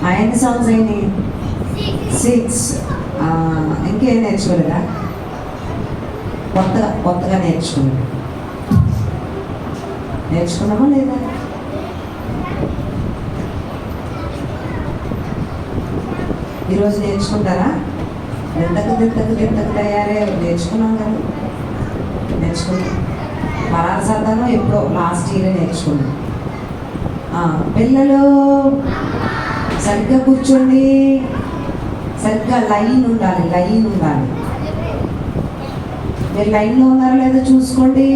ఎన్ని సాంగ్స్ అయినాయి? 6. ఇంకేం నేర్చుకోలేదా? కొత్తగా నేర్చుకున్నామా లేదా? ఈరోజు నేర్చుకుంటారా? దింతకు తయారే నేర్చుకున్నాం కదా. నేర్చుకున్నాం. పరారు సర్దాను ఎప్పుడో లాస్ట్ ఇయర్ నేర్చుకున్నాం. పిల్లలు సరిగ్గా కూర్చోండి. సరిగ్గా లైన్ ఉండాలి. మీరు లైన్లో ఉన్నారో లేదో చూసుకోండి.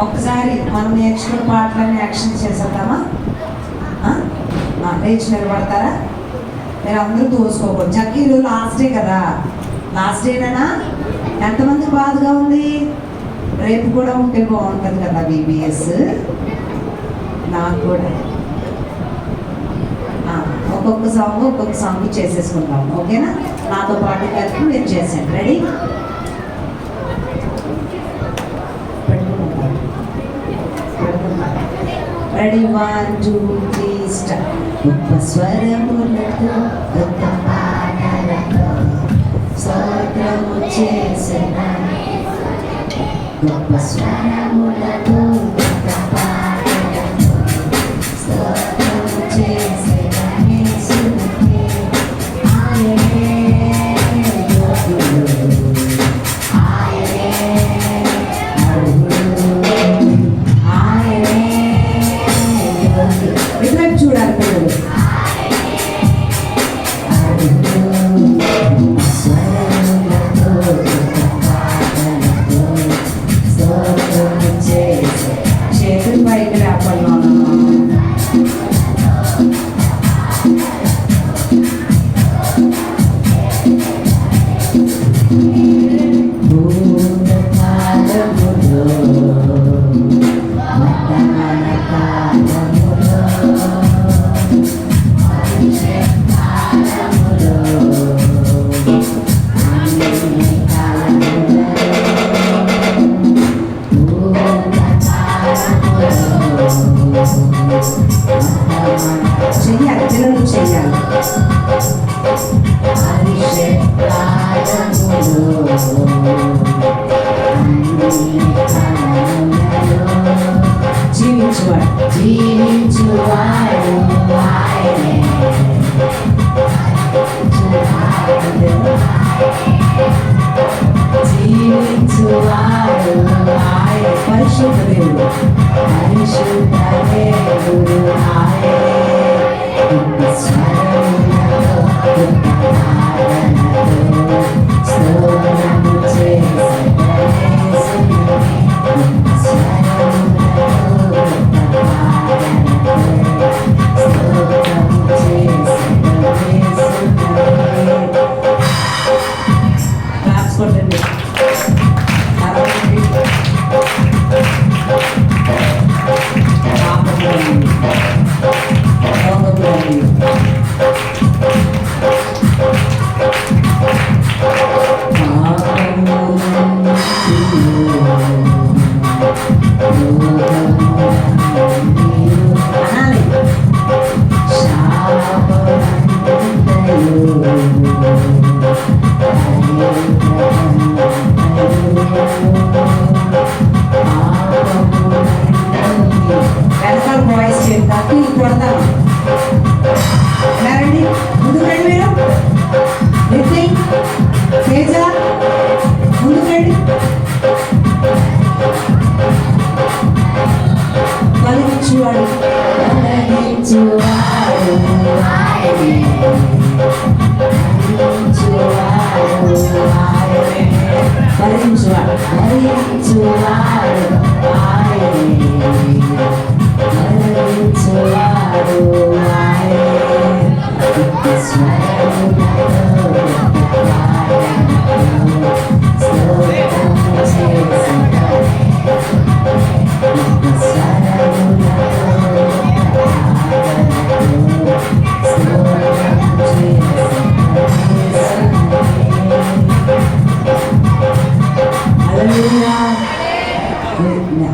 ఒక్కసారి మనం నేర్చుకున్న పాటలన్నీ యాక్షన్ చేసేద్దామా? లేచి నిలబడతారా? మీరు అందరూ తోసుకోకూడదు. జక్కీలు లాస్ట్ డే కదా. లాస్ట్ డేనా? ఎంతమందికి బాధగా ఉంది? రేపు కూడా ఉంటే బాగుంటుంది కదా బీబీఎస్. నాకు కూడా ఒక్కొక్క సాంగ్ చేసేసుకుంటాం. ఓకేనా? నాతో పాటు కలిపి మీరు చేసేయండి. రెడీ? రెడీ? 1 2 3 స్టార్ట్. గొప్ప స్వరములతో గొప్ప పాటలతో స్తోత్రము చేసిన గొప్ప స్వరములతో గొప్ప పాటలతో స్తోత్రము చేసిన యేసుకే ఆయనే యోగ్యుడు, ఆయనే అర్హుడు, ఆయనే యోగ్యుడు. ఇట్లా చూడాలి పిల్లలు. చేతులు పైకి రాపల్లో చెయ్యాలి. పిల్లలు చెయ్యాలి. జీవించువాడు ఆయనే, జీవించువాడు ఆయన. పరిశుద్ధ దేవుడు, పరిశుద్ధ దేవుడు ఆయనే. స్వరములతో స్తోత్రము చేసిన రాసుకోండి. వెనకాల వాయిస్ చేస్తాను కొడతాను. రండి ముందుకు రండి. మీరు నితిన్ తేజ ముందుకు రండి. పలికించువాడు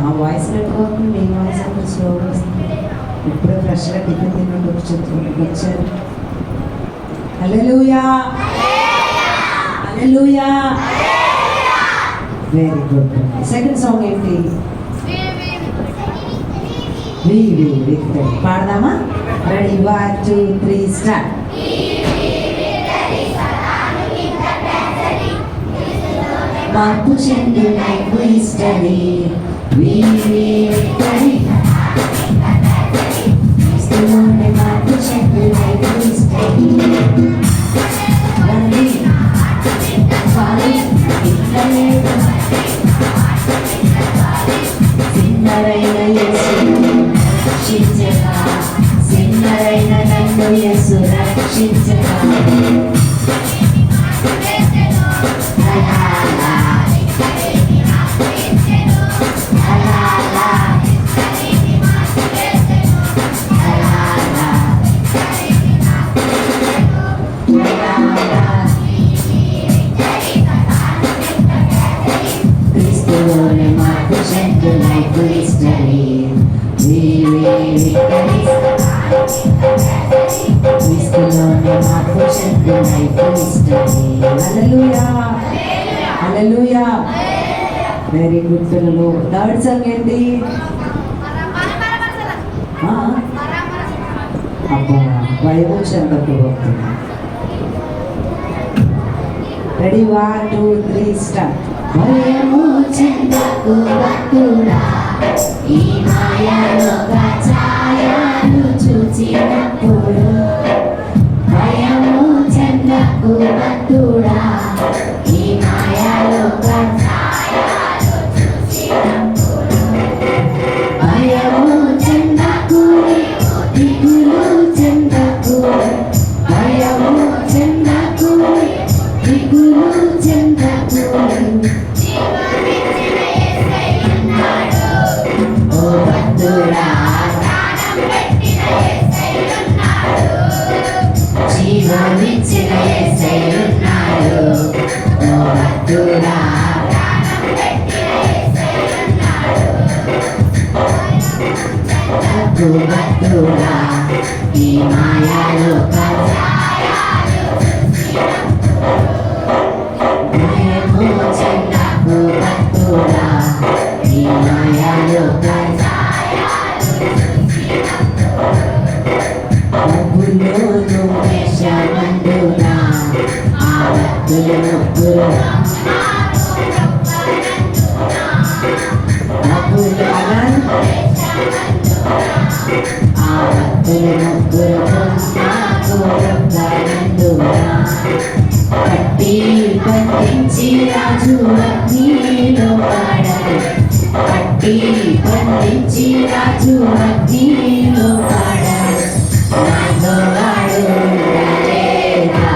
ఆ వాయిస్ పెట్టుకోవద్దు, మీ వాయిస్ అక్కడ స్లోగా వస్తుంది. ఇప్పుడే ఫ్రెష్గా టిఫిన్ తిన్నట్టు వచ్చారు. Hallelujah, hallelujah. Very good. Second song ఏంటి? పాడదామా? Ready, 1 2 3 start. మార్పు చెందు నాకు ఇష్టమే విక్టరీ, క్రీస్తులోనే మార్పు చెందు నాకు ఇష్టమే. సిన్నరైన యేసు రక్షించగా, సిన్నరైన నన్ను యేసు రక్షించగా. క్రీస్తులోనే మార్పు చెందు నాకు ఇష్టమే విక్టరీ, క్రీస్తులోనే మార్పు చెందు నాకు ఇష్టమే. హల్లెలూయా, హల్లెలూయా. వెరీ గుడ్ పిల్లలు. థర్డ్ సాంగ్ ఏంటి? అబ్బా, భయం చెందకు భక్తులు. Ready, 1 2 3 start. భయము చెందకు భక్తుడా, ఈ మాయలోక ఛాయలు చూచినప్పుడు. భయము చెందకు భక్తుడా, ఈ మాయలోక ఛాయలు చూచినప్పుడు. భయము చెందకు, దిగులు చెందకు. భయము చెందకు, దిగులు చెందకు. ఓ భక్తుడా, జీవమిచ్చిన యేసయ్య ఉన్నాడు. ఓ భక్తుడా, భక్తుడా, ఈ మాయలోక భయము చెందకు భక్తుడా, ఈ మాయలోక డబ్బులోను వేషమందునా, ఆ భక్తులను డబ్బులు ఆ భక్తులను పట్టి బంధించి రాజు అగ్నిలో పాడాడు. పట్టి బంధించి రాజు అగ్నిలో పాడాడు. నాతో వాడు ఉండలేదా,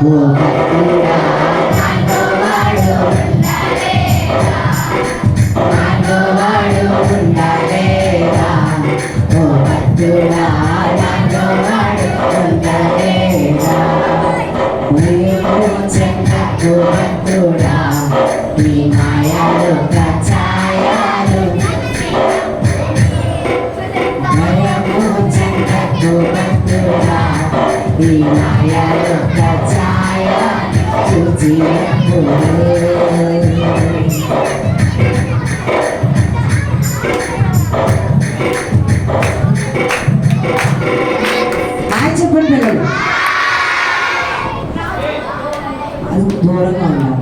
ఓ భక్తుడా, నాతో వాడు ఉండలేదా, నాతో వాడు ఉండలేదా, ఓ భక్తుడా, నాతో వాడు ఉండలేదా. భయము చెందకు భక్తుడా, ఈ మాయలోక ఛాయలు. భయము చెందకు భక్తుడా, ఈ మాయలోక ఛాయలు చూచినప్పుడు. హాయ్ చెప్పండి పిల్లలు. అది దూరంగా ఉండాలి.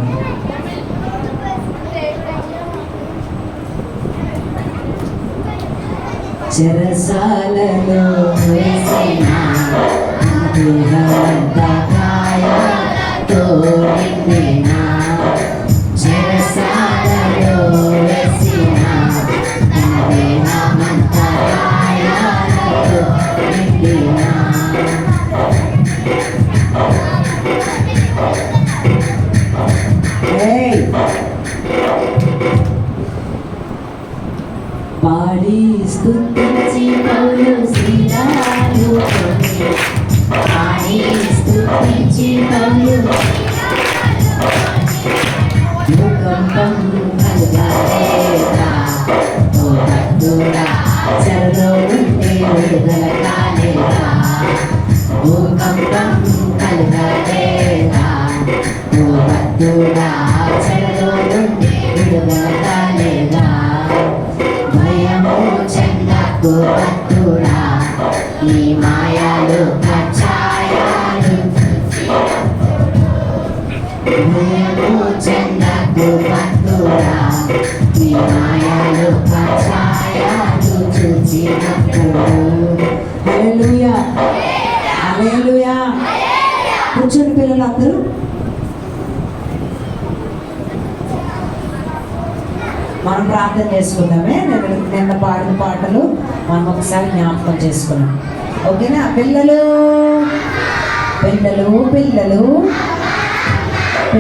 చెరసాలలో వేసిన దేహమంతా గాయాలతో నిండిన, చెరసాలలో వేసిన దేహమంతా గాయాలతో నిండిన. పాడి స్తుతించి పౌలు శిలాలు కొని, పాడి స్తుతించి పౌలు భూకంపం కదలేగా భయము చెందకు భక్తుడా ఈ మాయలు కచ్చాయాలు భయము చెందకు భక్తుడా ఈ మాయలు కచ్చాయాలు చూచినప్పుడు. హల్లెలూయా హల్లెలూయా. కూర్చొని పిల్లలందరూ మనం ప్రార్థన చేసుకుందామే. నిన్న పాడిన పాటలు మనం ఒకసారి జ్ఞాపకం చేసుకున్నాం. ఓకేనా పిల్లలు పిల్లలు పిల్లలు